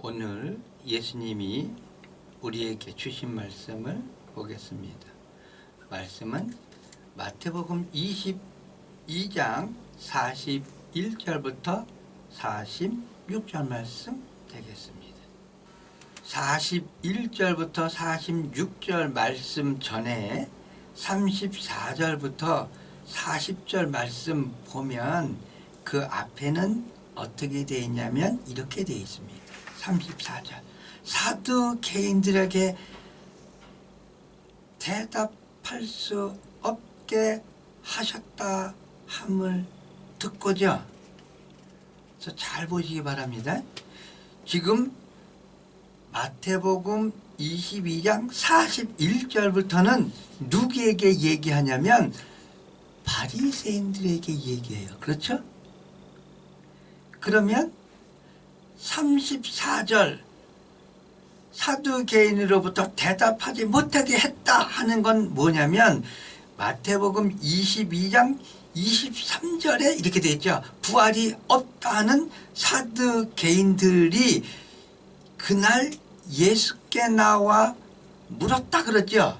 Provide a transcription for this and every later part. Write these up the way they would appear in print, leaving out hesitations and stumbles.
오늘 예수님이 우리에게 주신 말씀을 보겠습니다. 말씀은 마태복음 22장 41절부터 46절 말씀 되겠습니다. 41절부터 46절 말씀 전에 34절부터 40절 말씀 보면 그 앞에는 어떻게 되어 있냐면 이렇게 되어 있습니다. 34절 사두개인들에게 대답할 수 없게 하셨다 함을 듣고죠. 그래서 잘 보시기 바랍니다. 지금 마태복음 22장 41절부터는 누구에게 얘기하냐면 바리새인들에게 얘기해요. 그렇죠? 그러면 34절 사두개인으로부터 대답하지 못하게 했다 하는 건 뭐냐면 마태복음 22장 23절에 이렇게 되어 있죠. 부활이 없다는 사두개인들이 그날 예수께 나와 물었다 그러죠.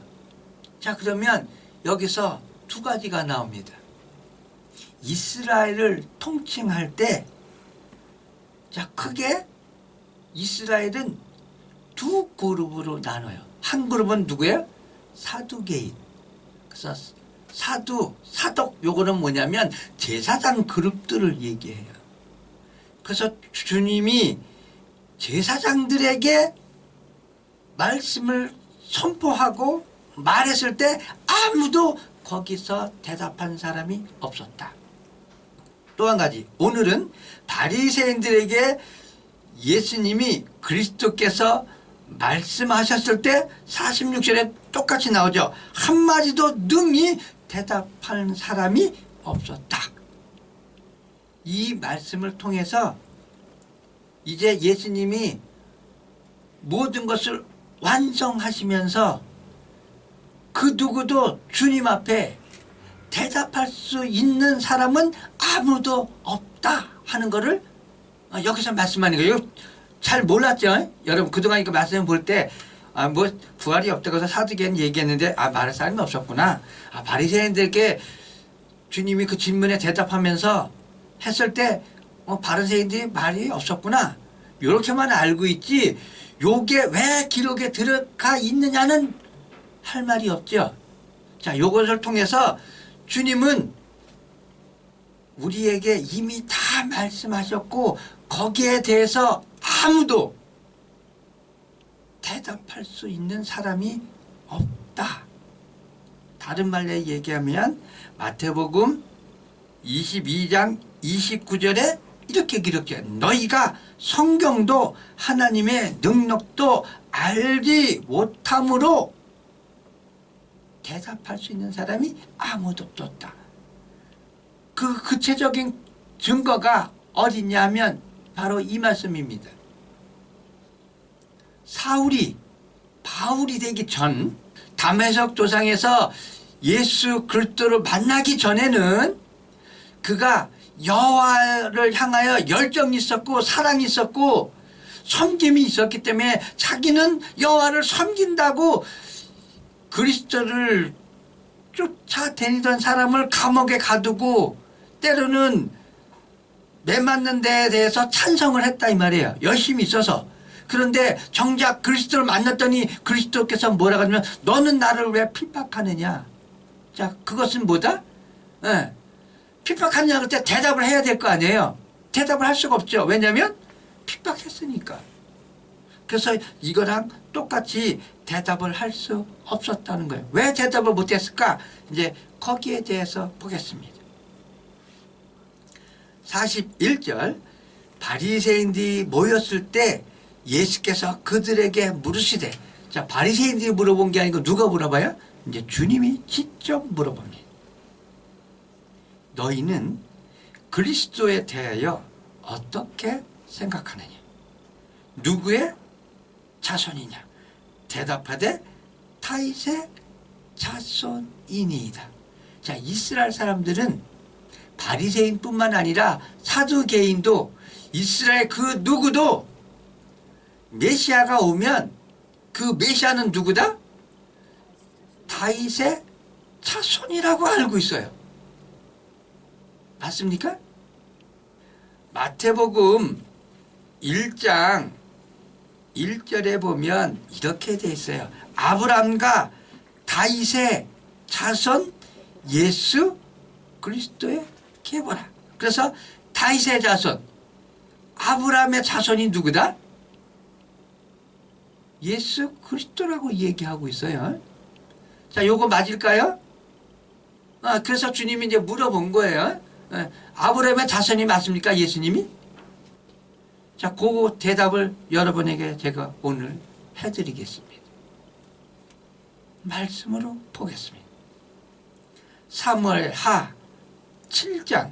자, 그러면 여기서 두 가지가 나옵니다. 이스라엘을 통칭할 때 자, 크게 이스라엘은 두 그룹으로 나눠요. 한 그룹은 누구예요? 사두개인. 그래서 사독 요거는 뭐냐면 제사장 그룹들을 얘기해요. 그래서 주님이 제사장들에게 말씀을 선포하고 말했을 때 아무도 거기서 대답한 사람이 없었다. 또 한 가지, 오늘은 바리새인들에게 예수님이 그리스도께서 말씀하셨을 때 46절에 똑같이 나오죠. 한마디도 능히 대답하는 사람이 없었다. 이 말씀을 통해서 이제 예수님이 모든 것을 완성하시면서 그 누구도 주님 앞에 대답할 수 있는 사람은 아무도 없다 하는 것을 여기서 말씀하는 거예요. 잘 몰랐죠? 여러분 그동안 이거 말씀 볼 때 뭐 부활이 없다고 해서 사두개인 얘기했는데 말할 사람이 없었구나. 바리새인들에게 주님이 그 질문에 대답하면서 했을 때 바리새인들이 말이 없었구나. 이렇게만 알고 있지 요게 왜 기록에 들어가 있느냐는 할 말이 없죠. 자, 요것을 통해서 주님은 우리에게 이미 다 말씀하셨고 거기에 대해서 아무도 대답할 수 있는 사람이 없다. 다른 말로 얘기하면 마태복음 22장 29절에 이렇게 기록해요. 너희가 성경도 하나님의 능력도 알지 못함으로 대답할 수 있는 사람이 아무도 없었다. 그 구체적인 증거가 어디냐면 바로 이 말씀입니다. 사울이 바울이 되기 전 다메섹 도상에서 예수 그리스도를 만나기 전에는 그가 여호와를 향하여 열정이 있었고 사랑이 있었고 섬김이 있었기 때문에 자기는 여호와를 섬긴다고 그리스도를 쫓아다니던 사람을 감옥에 가두고 때로는 매맞는 데에 대해서 찬성을 했다 이 말이에요. 열심히 있어서. 그런데 정작 그리스도를 만났더니 그리스도께서 뭐라고 하냐면 너는 나를 왜 핍박하느냐. 자, 그것은 뭐다? 핍박하느냐 그때 대답을 해야 될 거 아니에요. 대답을 할 수가 없죠. 왜냐하면 핍박했으니까. 그래서 이거랑 똑같이 대답을 할 수 없었다는 거예요. 왜 대답을 못했을까? 이제 거기에 대해서 보겠습니다. 41절 바리새인들이 모였을 때 예수께서 그들에게 물으시되, 자, 바리새인들이 물어본 게 아니고 누가 물어봐요? 이제 주님이 직접 물어봅니다. 너희는 그리스도에 대하여 어떻게 생각하느냐? 누구의 자손이냐? 대답하되 다윗의 자손이니이다. 자, 이스라엘 사람들은 바리새인뿐만 아니라 사두개인도 이스라엘 그 누구도 메시아가 오면 그 메시아는 누구다? 다윗의 자손이라고 알고 있어요. 맞습니까? 마태복음 1장 1절에 보면 이렇게 돼 있어요. 아브람과 다윗의 자손 예수 그리스도의 계보라. 그래서 다윗의 자손, 아브람의 자손이 누구다? 예수 그리스도라고 얘기하고 있어요. 자, 요거 맞을까요? 그래서 주님이 이제 물어본 거예요. 아브라함의 자손이 맞습니까? 예수님이? 자, 그 대답을 여러분에게 제가 오늘 해드리겠습니다. 말씀으로 보겠습니다. 사무엘하 7장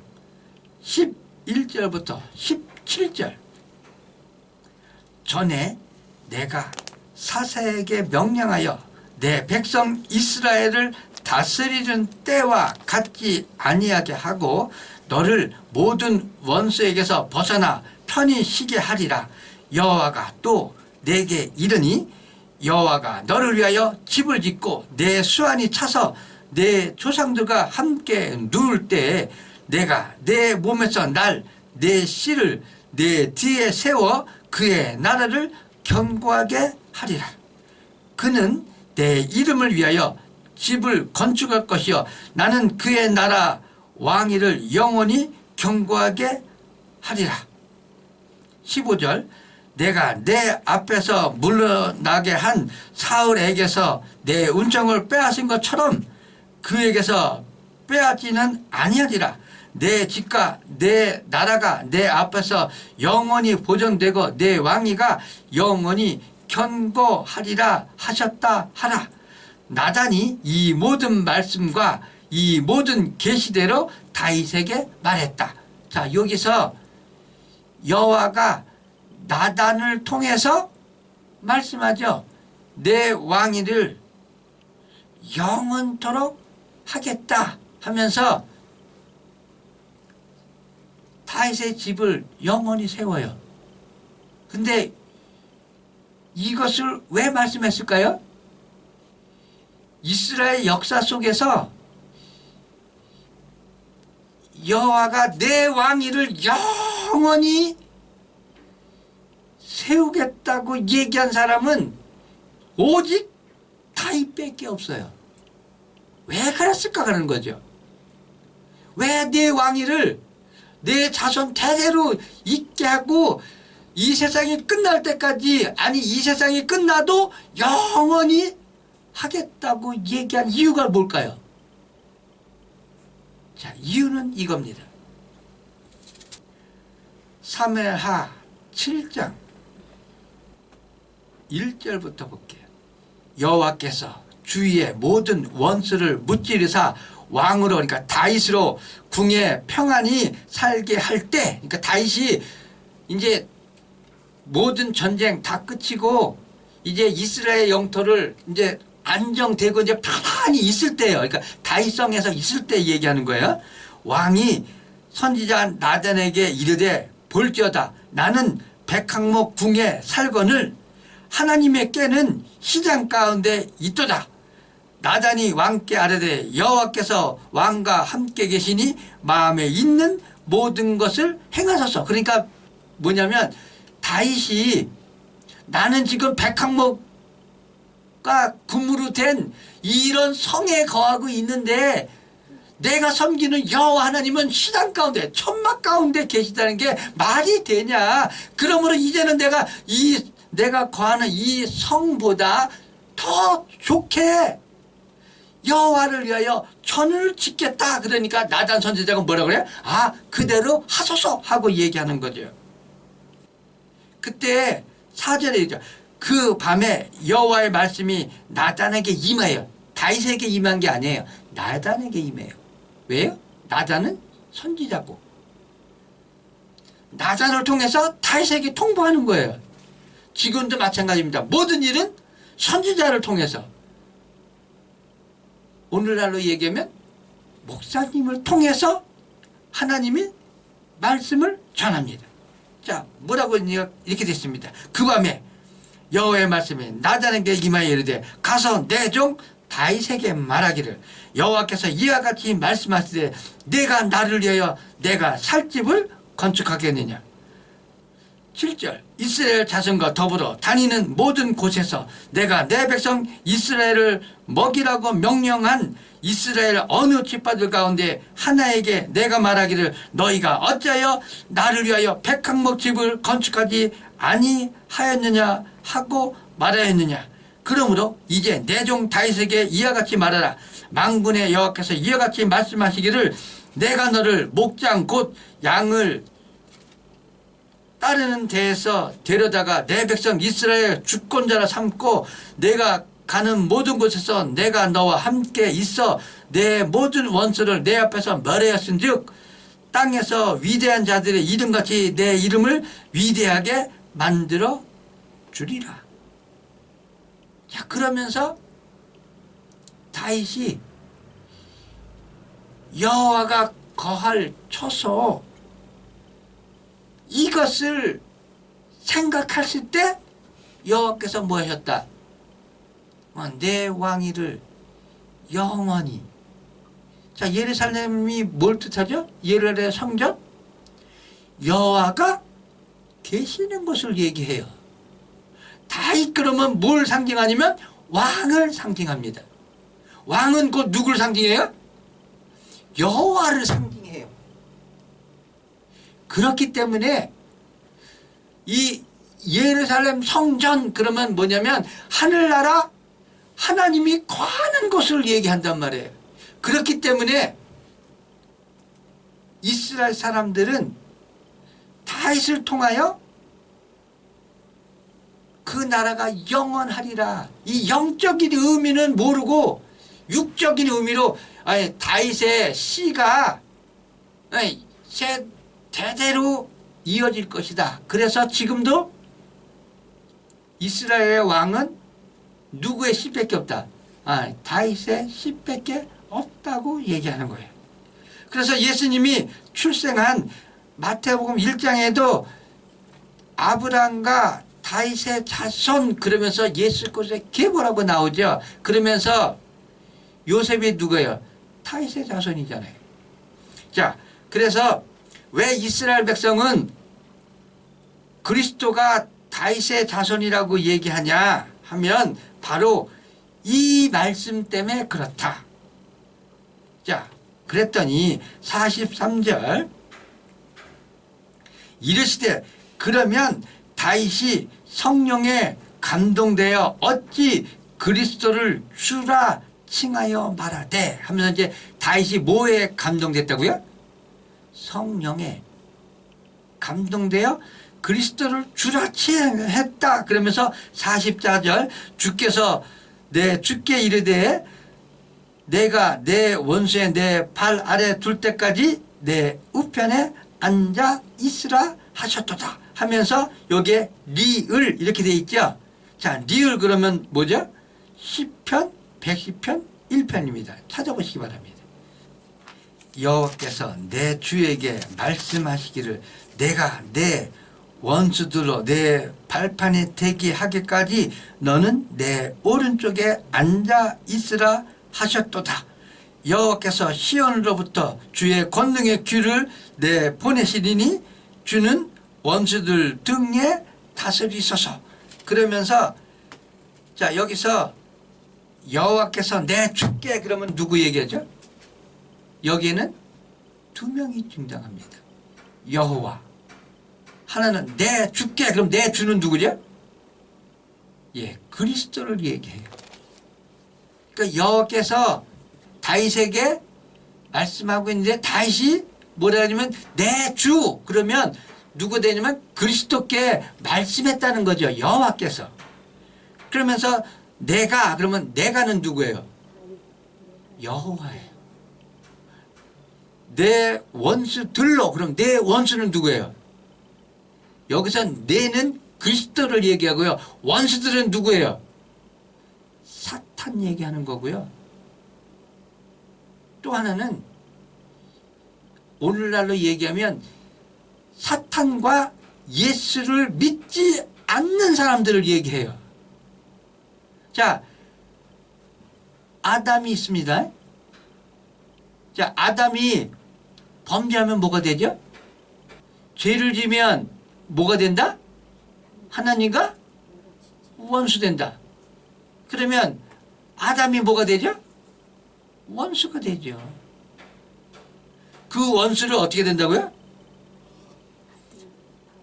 11절부터 17절. 전에 내가 사사에게 명령하여 내 백성 이스라엘을 다스리는 때와 같지 아니하게 하고 너를 모든 원수에게서 벗어나 편히 쉬게 하리라. 여호와가 또 내게 이르니 여호와가 너를 위하여 집을 짓고 내 수완이 차서 내 조상들과 함께 누울 때에 내가 내 몸에서 날 내 씨를 내 뒤에 세워 그의 나라를 견고하게 하리라. 그는 내 이름을 위하여 집을 건축할 것이요 나는 그의 나라 왕위를 영원히 견고하게 하리라. 15절. 내가 내 앞에서 물러나게 한 사울에게서 내 은총을 빼앗은 것처럼 그에게서 빼앗지는 아니하리라. 내 집과 내 나라가 내 앞에서 영원히 보존되고 내 왕위가 영원히 견고하리라 하셨다 하라. 나단이 이 모든 말씀과 이 모든 계시대로 다윗에게 말했다. 자, 여기서 여호와가 나단을 통해서 말씀하죠. 내 왕위를 영원토록 하겠다 하면서 다윗의 집을 영원히 세워요. 근데 이것을 왜 말씀했을까요? 이스라엘 역사 속에서 여호와가 내 왕위를 영원히 세우겠다고 얘기한 사람은 오직 다윗밖에 없어요. 왜 그랬을까 그러는 거죠. 왜 내 왕위를 내 자손 대대로 있게 하고 이 세상이 끝날 때까지, 아니 이 세상이 끝나도 영원히 하겠다고 얘기한 이유가 뭘까요? 자, 이유는 이겁니다. 사무엘하 7장 1절부터 볼게요. 여호와께서 주위의 모든 원수를 무찌르사 왕으로, 그러니까 다윗으로 궁에 평안히 살게 할 때, 그러니까 다윗이 이제 모든 전쟁 다 끝이고 이제 이스라엘 영토를 이제 안정되고 이제 편안히 있을 때예요. 그러니까 다윗성에서 있을 때 얘기하는 거예요. 왕이 선지자 나단에게 이르되 볼지어다 나는 백항목 궁에 살거늘 하나님의 꾀는 시장 가운데 있도다. 나단이 왕께 아뢰되 여호와께서 왕과 함께 계시니 마음에 있는 모든 것을 행하소서. 그러니까 뭐냐면 다윗이 나는 지금 백항목과 금으로 된 이런 성에 거하고 있는데 내가 섬기는 여호와 하나님은 시장 가운데 천막 가운데 계시다는 게 말이 되냐. 그러므로 이제는 내가 거하는 이 성보다 더 좋게 여호와를 위하여 전을 짓겠다. 그러니까 나단 선지자가 뭐라 그래? 아, 그대로 하소서 하고 얘기하는 거죠. 그때 4절에 있죠. 그 밤에 여호와의 말씀이 나단에게 임하여, 다윗에게 임한 게 아니에요. 나단에게 임해요. 왜요? 나단은 선지자고 나단을 통해서 다윗에게 통보하는 거예요. 지금도 마찬가지입니다. 모든 일은 선지자를 통해서, 오늘날로 얘기하면 목사님을 통해서 하나님이 말씀을 전합니다. 자, 뭐라고 이렇게 됐습니다. 그 밤에 여호와의 말씀이 나다에게 임하여 이르되 가서 내 종 다윗에게 말하기를 여호와께서 이와 같이 말씀하시되 내가 나를 위하여 내가 살 집을 건축하겠느냐. 7절 이스라엘 자손과 더불어 다니는 모든 곳에서 내가 내 백성 이스라엘을 먹이라고 명령한 이스라엘 어느 지파들 가운데 하나에게 내가 말하기를 너희가 어찌하여 나를 위하여 백항목 집을 건축하지 아니하였느냐 하고 말하였느냐. 그러므로 이제 내 종 다윗에게 이와 같이 말하라. 만군의 여호와께서 이와 같이 말씀하시기를 내가 너를 목장 곧 양을 따르는 데에서 데려다가 내 백성 이스라엘 주권자라 삼고 내가 가는 모든 곳에서 내가 너와 함께 있어 내 모든 원수를 내 앞에서 멸하였은즉 땅에서 위대한 자들의 이름같이 내 이름을 위대하게 만들어 주리라. 자, 그러면서 다윗이 여호와가 거할 처소 이것을 생각했을 때 여호와께서 뭐 하셨다? 내 왕위를 영원히. 자, 예루살렘이 뭘 뜻하죠? 예루살렘 성전? 여호와가 계시는 곳을 얘기해요. 다윗 그러면 뭘 상징하냐면 왕을 상징합니다. 왕은 곧 누굴 상징해요? 여호와를 상징해요. 그렇기 때문에 이 예루살렘 성전 그러면 뭐냐면 하늘나라 하나님이 거하는 곳을 얘기한단 말이에요. 그렇기 때문에 이스라엘 사람들은 다윗을 통하여 그 나라가 영원하리라. 이 영적인 의미는 모르고 육적인 의미로 다윗의 씨가 대대로 이어질 것이다. 그래서 지금도 이스라엘의 왕은 누구의 씨밖에 없다. 다윗의 씨밖에 없다고 얘기하는 거예요. 그래서 예수님이 출생한 마태복음 1장에도 아브라함과 다윗의 자손 그러면서 예수 그리스도의 계보라고 나오죠. 그러면서 요셉이 누구예요? 다윗의 자손이잖아요. 자, 그래서 왜 이스라엘 백성은 그리스도가 다윗의 자손이라고 얘기하냐 하면 바로 이 말씀 때문에 그렇다. 자, 그랬더니 43절 이르시되 그러면 다윗이 성령에 감동되어 어찌 그리스도를 주라 칭하여 말하되 하면서 이제 다윗이 뭐에 감동됐다고요? 성령에 감동되어 그리스도를 주라 칭했다. 그러면서 44절 주께서 내 주께 이르되 내가 내 원수의 내 발 아래 둘 때까지 내 우편에 앉아 있으라 하셨도다 하면서 여기에 리을 이렇게 돼 있죠. 자, 리을 그러면 뭐죠? 시편 110편 1편입니다. 찾아보시기 바랍니다. 여호와께서 내 주에게 말씀하시기를 내가 내 원수들로 내 발판에 대기 하기까지 너는 내 오른쪽에 앉아 있으라 하셨도다. 여호와께서 시온으로부터 주의 권능의 귀를 내 보내시리니 주는 원수들 등에 다스리소서. 그러면서 자, 여기서 여호와께서 내 주께 그러면 누구 얘기하죠? 여기에는 두 명이 등장합니다. 여호와 하나는 내 주께 그럼 내 주는 누구죠? 예, 그리스도를 얘기해요. 그러니까 여호와께서 다윗에게 말씀하고 있는데 다윗이 뭐라 하냐면 내 주 그러면 누구 되냐면 그리스도께 말씀했다는 거죠. 여호와께서. 그러면서 내가 그러면 내가는 누구예요? 여호와예요. 내 원수들로 그럼 내 원수는 누구예요? 여기서 내는 그리스도를 얘기하고요. 원수들은 누구예요? 사탄 얘기하는 거고요. 또 하나는 오늘날로 얘기하면 사탄과 예수를 믿지 않는 사람들을 얘기해요. 자, 아담이 있습니다. 자, 아담이 범죄하면 뭐가 되죠? 죄를 지면 뭐가 된다? 하나님과 원수된다. 그러면 아담이 뭐가 되죠? 원수가 되죠. 그 원수를 어떻게 된다고요?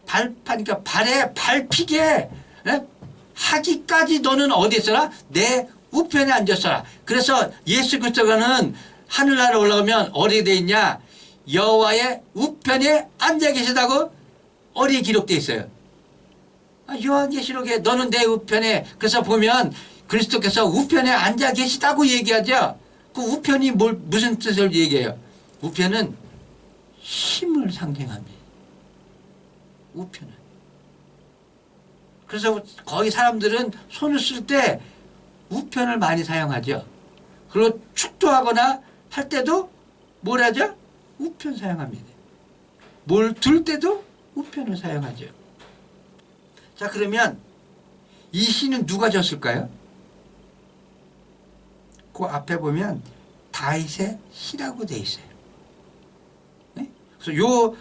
발파니까 발에 밟히게 하기까지 너는 어디에 있어라? 내 우편에 앉았어라. 그래서 예수 그리스도가는 하늘나라 올라가면 어디에 돼 있냐? 여호와의 우편에 앉아 계시다고 어디에 기록되어 있어요. 요한계시록에 너는 내 우편에, 그래서 보면 그리스도께서 우편에 앉아 계시다고 얘기하죠. 그 우편이 무슨 뜻을 얘기해요? 우편은 힘을 상징합니다. 우편은. 그래서 거기 사람들은 손을 쓸 때 우편을 많이 사용하죠. 그리고 축도하거나 할 때도 뭘 하죠? 우편 사용합니다. 뭘 둘 때도 우편을 사용하죠. 자, 그러면 이 시는 누가 졌을까요? 그 앞에 보면 다윗의 시라고 돼 있어요. 네? 그래서 요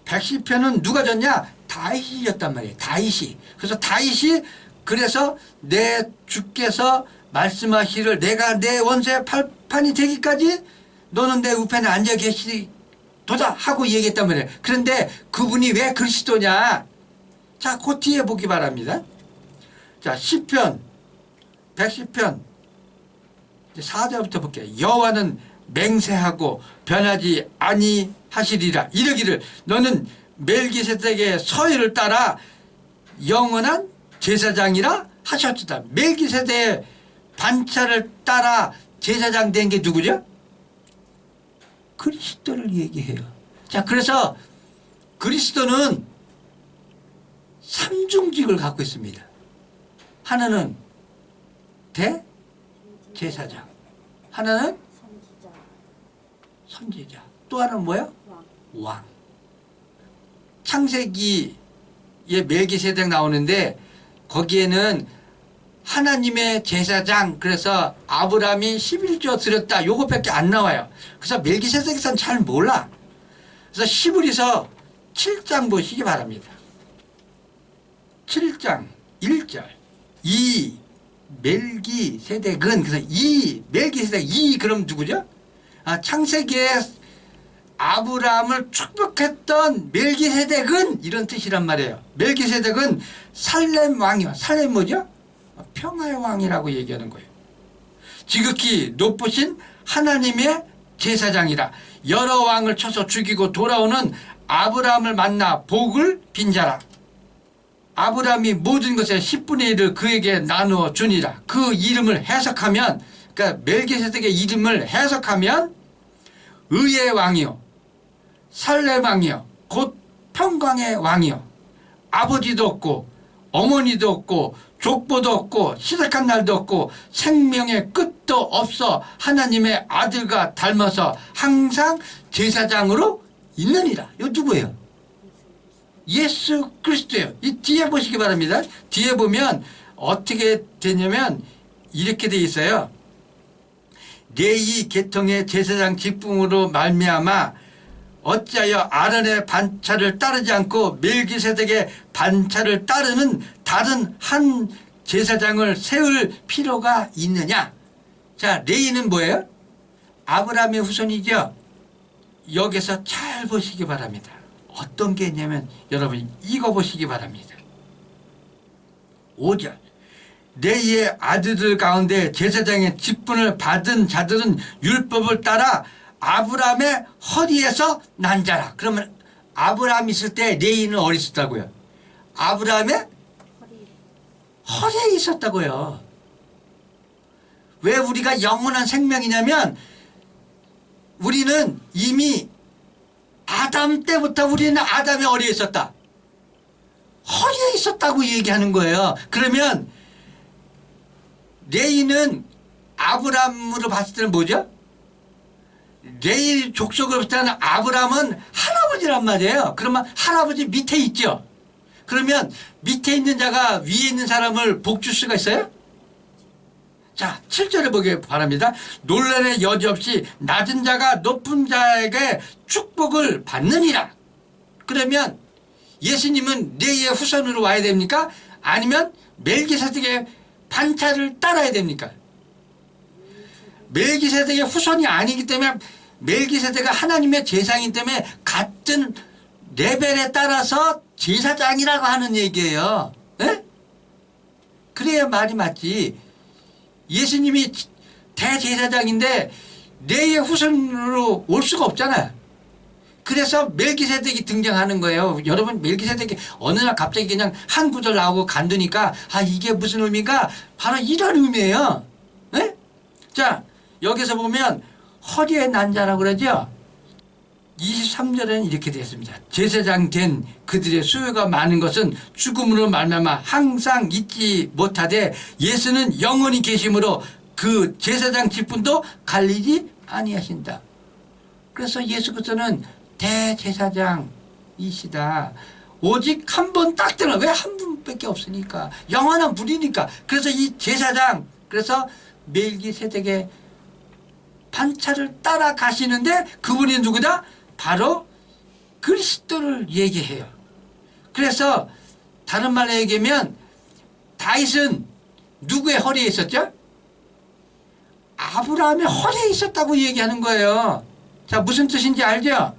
110편은 누가 졌냐? 다윗이 졌단 말이에요. 다윗이. 그래서 다윗이 그래서 내 주께서 말씀하시를 내가 내 원수의 팔판이 되기까지 너는 내 우편에 앉아 계시도다 하고 얘기했단 말이에요. 그런데 그분이 왜 그리스도냐? 자, 그 뒤에 보기 바랍니다. 자, 10편 110편 4절부터 볼게요. 여호와는 맹세하고 변하지 아니하시리라. 이르기를 너는 멜기세덱의 서열을 따라 영원한 제사장이라 하셨다. 멜기세덱의 반차를 따라 제사장 된 게 누구죠? 그리스도를 얘기해요. 자, 그래서 그리스도는 삼중직을 갖고 있습니다. 하나는 대제사장, 하나는 선지자, 또 하나는 뭐예요? 왕. 창세기에 멜기세덱 나오는데 거기에는 하나님의 제사장, 그래서 아브라함이 11조 드렸다 요것밖에 안 나와요. 그래서 멜기세덱에서는 잘 몰라. 그래서 시브리서 7장 보시기 바랍니다. 7장 1절 이 멜기세덱은, 그래서 이 멜기세덱 이 그럼 누구죠? 창세기에 아브라함을 축복했던 멜기세덱은 이런 뜻이란 말이에요. 멜기세덱은 살렘 왕이요. 살렘 뭐죠? 평화의 왕이라고 얘기하는 거예요. 지극히 높으신 하나님의 제사장이라. 여러 왕을 쳐서 죽이고 돌아오는 아브라함을 만나 복을 빈자라. 아브라함이 모든 것의 10분의 1을 그에게 나누어 주니라. 그 이름을 해석하면, 그러니까 멜기세덱의 이름을 해석하면 의의 왕이요, 살렘 왕이요, 곧 평강의 왕이요. 아버지도 없고 어머니도 없고 족보도 없고 시작한 날도 없고 생명의 끝도 없어 하나님의 아들과 닮아서 항상 제사장으로 있느니라. 이거 누구예요? 예수 그리스도예요. 이 뒤에 보시기 바랍니다. 뒤에 보면 어떻게 되냐면 이렇게 돼 있어요. 레위 계통의 제사장 직분으로 말미암아 어찌하여 아론의 반차를 따르지 않고 멜기세덱의 반차를 따르는 다른 한 제사장을 세울 필요가 있느냐? 자, 레위는 뭐예요? 아브라함의 후손이죠. 여기서 잘 보시기 바랍니다. 어떤 게 있냐면 여러분 이거 보시기 바랍니다. 5절 레위의 아들들 가운데 제사장의 직분을 받은 자들은 율법을 따라 아브라함의 허리에서 난 자라. 그러면 아브라함 있을 때 레위는 어디 있었다고요? 아브라함의 허리에 있었다고요. 왜 우리가 영원한 생명이냐면 우리는 이미 아담 때부터 우리는 아담의 허리에 있었다. 허리에 있었다고 얘기하는 거예요. 그러면 레위는 아브라함으로 봤을 때는 뭐죠? 레위 족속으로 봤을 때는 아브라함은 할아버지란 말이에요. 그러면 할아버지 밑에 있죠. 그러면 밑에 있는 자가 위에 있는 사람을 복 줄 수가 있어요? 자, 7절에 보기 바랍니다. 논란의 여지 없이 낮은 자가 높은 자에게 축복을 받느니라. 그러면 예수님은 레위의 후손으로 와야 됩니까? 아니면 멜기세덱의 반차를 따라야 됩니까? 멜기세덱의 후손이 아니기 때문에 멜기세덱은 하나님의 제사이기 때문에 같은 레벨에 따라서 제사장이라고 하는 얘기예요. 에? 그래야 말이 맞지. 예수님이 대제사장인데 레위의 후손으로 올 수가 없잖아요. 그래서 멜기세덱이 등장하는 거예요. 여러분, 멜기세덱이 어느 날 갑자기 그냥 한 구절 나오고 간두니까 아, 이게 무슨 의미가 바로 이런 의미예요. 네? 자, 여기서 보면 허리에 난 자라고 그러죠. 23절에는 이렇게 되어 있습니다. 제사장 된 그들의 수요가 많은 것은 죽음으로 말미암아 항상 잊지 못하되 예수는 영원히 계심으로 그 제사장 직분도 갈리지 아니하신다. 그래서 예수께서는 대제사장이시다. 오직 한 번 딱 들어. 왜 한 분밖에 없으니까. 영원한 분이니까. 그래서 이 제사장, 그래서 멜기세덱의 반차를 따라가시는데 그분이 누구다? 바로 그리스도를 얘기해요. 그래서 다른 말로 얘기하면 다윗은 누구의 허리에 있었죠? 아브라함의 허리에 있었다고 얘기하는 거예요. 자, 무슨 뜻인지 알죠?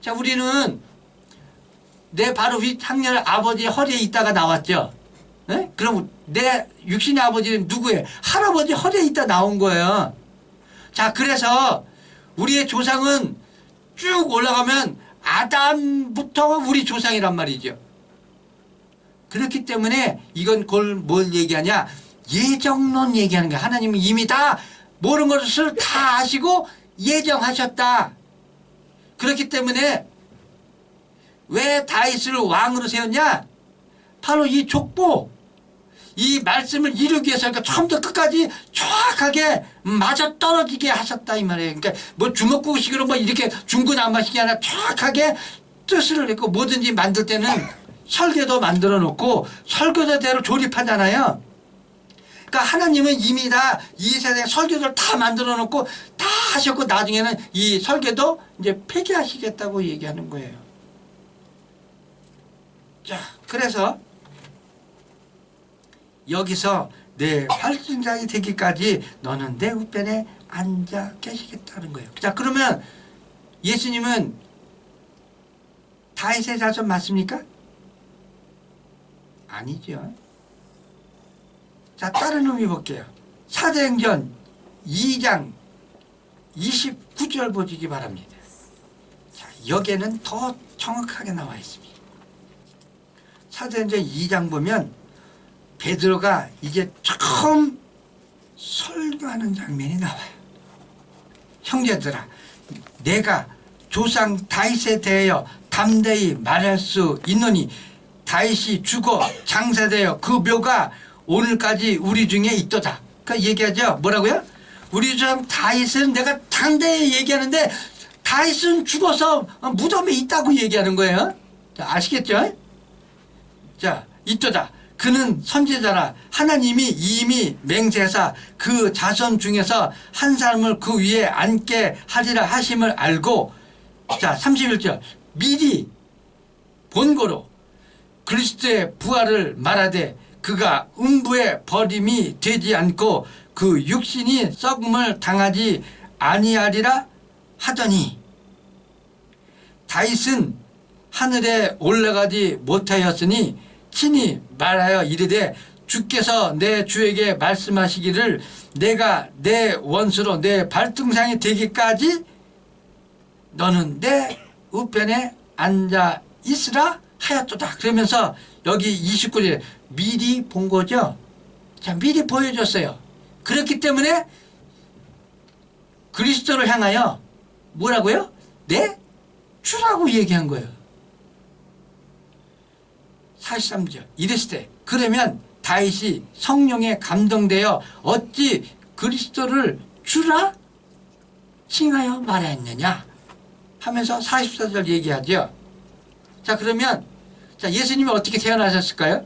자, 우리는 내 바로 윗 학년 아버지의 허리에 있다가 나왔죠. 네? 그럼 내 육신의 아버지는 누구예요? 할아버지 허리에 있다 나온 거예요. 자, 그래서 우리의 조상은 쭉 올라가면 아담부터 우리 조상이란 말이죠. 그렇기 때문에 이건 뭘 얘기하냐? 예정론 얘기하는 거야. 하나님은 이미 다 모든 것을 다 아시고 예정하셨다. 그렇기 때문에 왜 다윗을 왕으로 세웠냐? 바로 이 족보, 이 말씀을 이루기 위해서, 그러니까 처음부터 끝까지 정확하게 맞아떨어지게 하셨다 이 말이에요. 그러니까 뭐 주먹구식으로 뭐 이렇게 중구난방식이 아니라 정확하게 뜻을 내고 뭐든지 만들 때는 설계도 만들어 놓고 설계도대로 조립하잖아요. 그러니까 하나님은 이미 다 이 세상에 설계도를 다 만들어 놓고 다 하셨고 나중에는 이 설계도 이제 폐기하시겠다고 얘기하는 거예요. 자, 그래서 여기서 내 발등장이 되기까지 너는 내 우편에 앉아 계시겠다는 거예요. 자, 그러면 예수님은 다윗의 자손 맞습니까? 아니죠. 자, 다른 의미 볼게요. 사도행전 2장 29절 보시기 바랍니다. 자, 여기에는 더 정확하게 나와 있습니다. 사도행전 2장 보면 베드로가 이제 처음 설교하는 장면이 나와요. 형제들아, 내가 조상 다윗에 대하여 담대히 말할 수 있노니 다윗이 죽어 장사되어 그 묘가 오늘까지 우리 중에 있도다. 그러니까 얘기하죠. 뭐라고요? 우리 조상 다윗은 내가 담대히 얘기하는데 다윗은 죽어서 무덤에 있다고 얘기하는 거예요. 자, 아시겠죠? 자, 있도다. 그는 선지자라 하나님이 이미 맹세하사 그 자손 중에서 한 사람을 그 위에 앉게 하리라 하심을 알고, 자, 31절, 미리 본고로 그리스도의 부활을 말하되 그가 음부에 버림이 되지 않고 그 육신이 썩음을 당하지 아니하리라 하더니, 다윗은 하늘에 올라가지 못하였으니 친히 말하여 이르되 주께서 내 주에게 말씀하시기를 내가 내 원수로 내 발등상이 되기까지 너는 내 우편에 앉아 있으라 하였도다. 그러면서 여기 29절에 미리 본 거죠. 자, 미리 보여줬어요. 그렇기 때문에 그리스도를 향하여 뭐라고요? 내 주라고 얘기한 거예요. 43절 이랬을 그러면 다윗이 성령에 감동되어 어찌 그리스도를 주라 칭하여 말했느냐 하면서 44절 얘기하죠. 자, 그러면 자, 예수님이 어떻게 태어나셨을까요?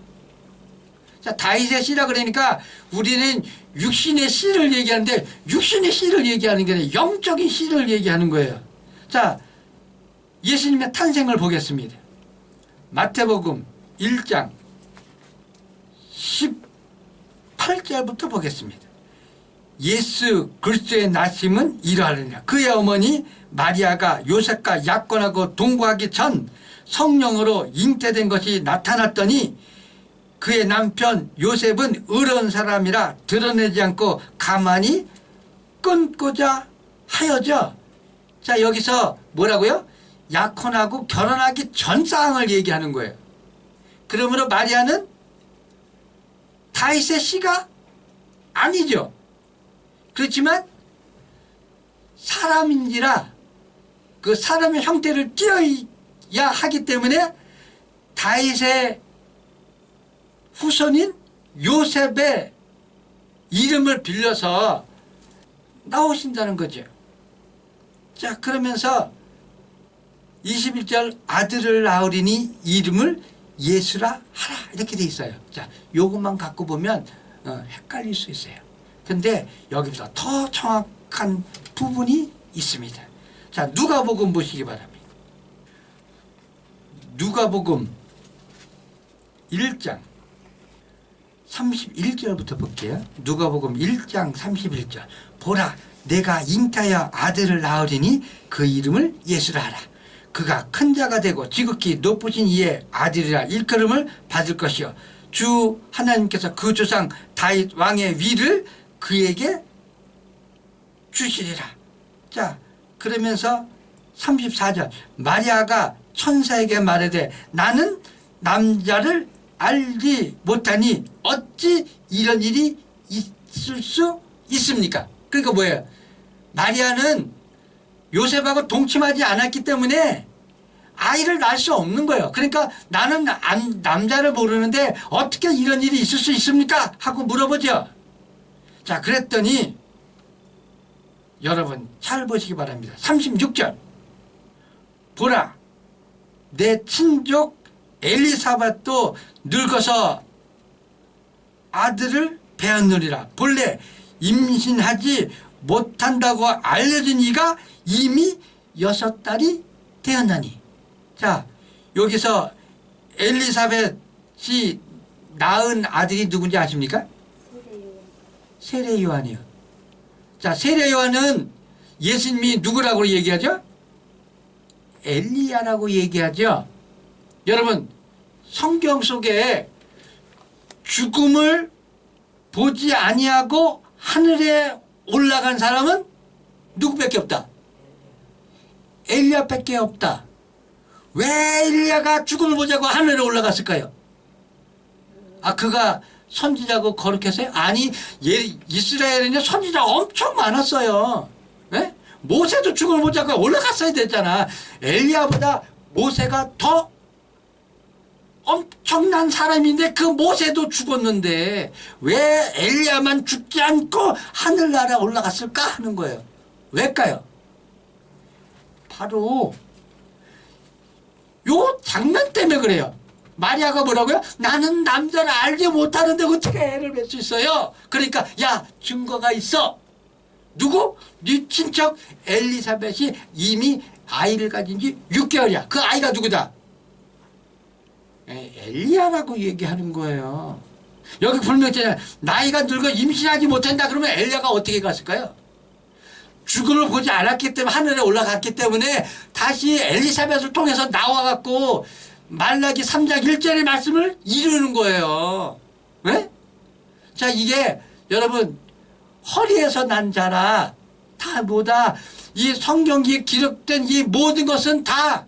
자, 다윗의 씨라 그러니까 우리는 육신의 씨를 얘기하는데 육신의 씨를 얘기하는 게 아니라 영적인 씨를 얘기하는 거예요. 자, 예수님의 탄생을 보겠습니다. 마태복음 1장 18절부터 보겠습니다. 예수 그리스도의 나심은 이러하리라. 그의 어머니 마리아가 요셉과 약혼하고 동거하기 전 성령으로 잉태된 것이 나타났더니 그의 남편 요셉은 의로운 사람이라 드러내지 않고 가만히 끊고자 하여져. 자, 여기서 뭐라고요? 약혼하고 결혼하기 전 상황을 얘기하는 거예요. 그러므로 마리아는 다윗의 씨가 아니죠. 그렇지만 사람인지라 그 사람의 형태를 띄어야 하기 때문에 다윗의 후손인 요셉의 이름을 빌려서 나오신다는 거죠. 자, 그러면서 21절 아들을 낳으리니 이름을 예수라 하라 이렇게 돼 있어요. 자, 요것만 갖고 보면 헷갈릴 수 있어요. 근데 여기보다 더 정확한 부분이 있습니다. 자, 누가복음 보시기 바랍니다. 누가복음 1장 31절부터 볼게요. 누가복음 1장 31절. 보라, 내가 잉타하여 아들을 낳으리니 그 이름을 예수라 하라. 그가 큰 자가 되고 지극히 높으신 이의 아들이라 일컬음을 받을 것이요 주 하나님께서 그 조상 다윗 왕의 위를 그에게 주시리라. 자, 그러면서 34절 마리아가 천사에게 말하되 나는 남자를 알지 못하니 어찌 이런 일이 있을 수 있습니까? 그러니까 뭐예요? 마리아는 요셉하고 동침하지 않았기 때문에 아이를 낳을 수 없는 거예요. 그러니까 나는 남자를 모르는데 어떻게 이런 일이 있을 수 있습니까? 하고 물어보죠. 자, 그랬더니 여러분 잘 보시기 바랍니다. 36절. 보라, 내 친족 엘리사벳도 늙어서 아들을 배었느니라. 본래 임신하지 못한다고 알려진 이가 이미 6달이 되었나니. 자, 여기서 엘리사벳이 낳은 아들이 누군지 아십니까? 세례 요한이요. 자, 세례 요한은 예수님이 누구라고 얘기하죠? 엘리야라고 얘기하죠. 여러분, 성경 속에 죽음을 보지 아니하고 하늘에 올라간 사람은 누구밖에 없다? 엘리야밖에 없다. 왜 엘리야가 죽음을 보자고 하늘에 올라갔을까요? 아, 그가 선지자고 거룩해서요? 아니, 이스라엘에는 선지자가 엄청 많았어요. 네? 모세도 죽음을 보자고 올라갔어야 됐잖아. 엘리야보다 모세가 더 엄청난 사람인데 그 모세도 죽었는데 왜 엘리야만 죽지 않고 하늘나라에 올라갔을까 하는 거예요. 왜일까요? 바로 요 장면 때문에 그래요. 마리아가 뭐라고요? 나는 남자를 알지 못하는데 어떻게 애를 뵐 수 있어요? 그러니까 야, 증거가 있어. 누구? 네 친척 엘리사벳이 이미 아이를 가진 지 6개월이야. 그 아이가 누구다? 엘리야라고 얘기하는 거예요. 여기 분명히 있잖아요. 나이가 늙어 임신하지 못한다 그러면 엘리야가 어떻게 갔을까요? 죽음을 보지 않았기 때문에 하늘에 올라갔기 때문에 다시 엘리사벳을 통해서 나와갖고 말라기 3장 1절의 말씀을 이루는 거예요. 네? 자, 이게 여러분 허리에서 난 자라 다 뭐다. 이 성경기에 기록된 이 모든 것은 다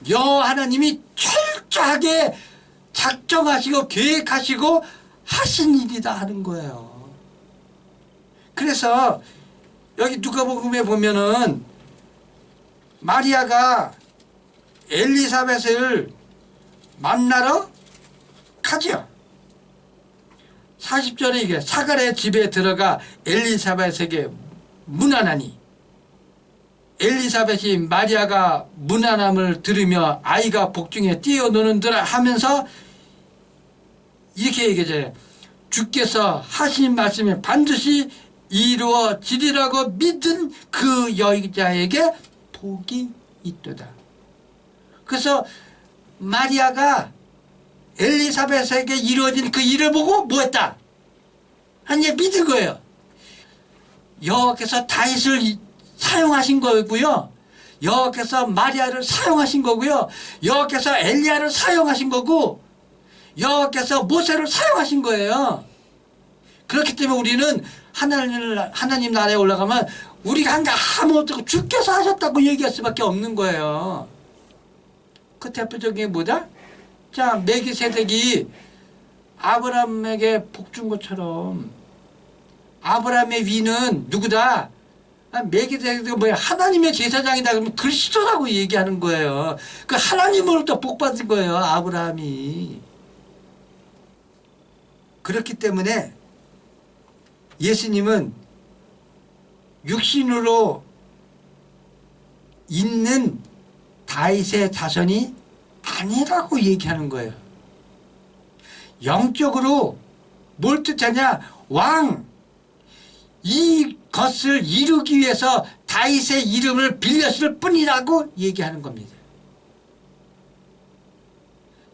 여호와 하나님이 철저하게 작정하시고 계획하시고 하신 일이다 하는 거예요. 그래서 여기 누가복음에 보면은 마리아가 엘리사벳을 만나러 가죠. 40절에 이게 사가랴의 집에 들어가 엘리사벳에게 문안하니 엘리사벳이 마리아가 문안함을 들으며 아이가 복중에 뛰어노는더라 하면서 이렇게 얘기하잖아요. 주께서 하신 말씀이 반드시 이루어지리라고 믿은 그 여자에게 복이 있도다. 그래서 마리아가 엘리사벳에게 이루어진 그 일을 보고 뭐했다? 아니 믿은 거예요. 여호와께서 다윗을 사용하신 거고요. 여호와께서 마리아를 사용하신 거고요. 여호와께서 엘리야를 사용하신 거고 여호와께서 모세를 사용하신 거예요. 그렇기 때문에 우리는 하나님 나라에 올라가면 우리가 한 게 아무것도 주께서 하셨다고 얘기할 수밖에 없는 거예요. 그 대표적인 게 뭐다? 자, 멜기세덱이 아브라함에게 복 준 것처럼 아브라함의 위는 누구다? 멜기세덱이 뭐야? 하나님의 제사장이다 그러면 그리스도라고 얘기하는 거예요. 그 하나님으로부터 복 받은 거예요, 아브라함이. 그렇기 때문에 예수님은 육신으로 있는 다윗의 자손이 아니라고 얘기하는 거예요. 영적으로 뭘 뜻하냐? 왕, 이것을 이루기 위해서 다윗의 이름을 빌렸을 뿐이라고 얘기하는 겁니다.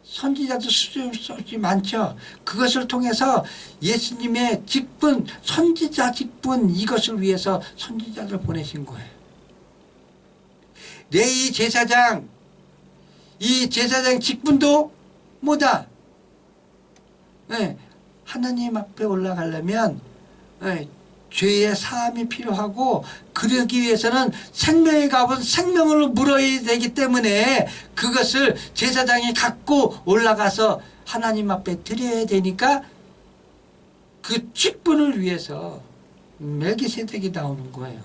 선지자도 수없이 많죠. 그것을 통해서 예수님의 직분, 선지자 직분, 이것을 위해서 선지자를 보내신 거예요. 레위 제사장, 이 제사장 직분도 뭐다? 네, 하나님 앞에 올라가려면 죄의 사함이 필요하고 그러기 위해서는 생명의 값은 생명으로 물어야 되기 때문에 그것을 제사장이 갖고 올라가서 하나님 앞에 드려야 되니까 그 직분을 위해서 멜기세덱이 나오는 거예요.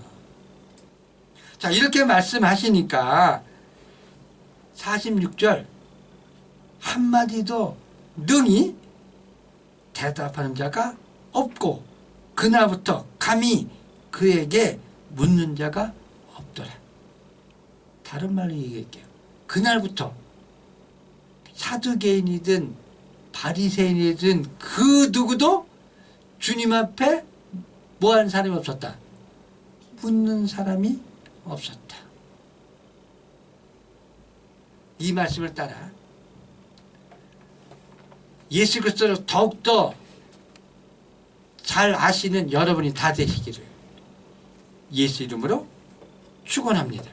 자, 이렇게 말씀하시니까 46절 한마디도 능히 대답하는 자가 없고 그날부터 감히 그에게 묻는 자가 없더라. 다른 말로 얘기할게요. 그날부터 사두개인이든 바리새인이든 그 누구도 주님 앞에 뭐하는 사람이 없었다. 묻는 사람이 없었다. 이 말씀을 따라 예수 그리스도를 더욱더 잘 아시는 여러분이 다 되시기를 예수 이름으로 축원합니다.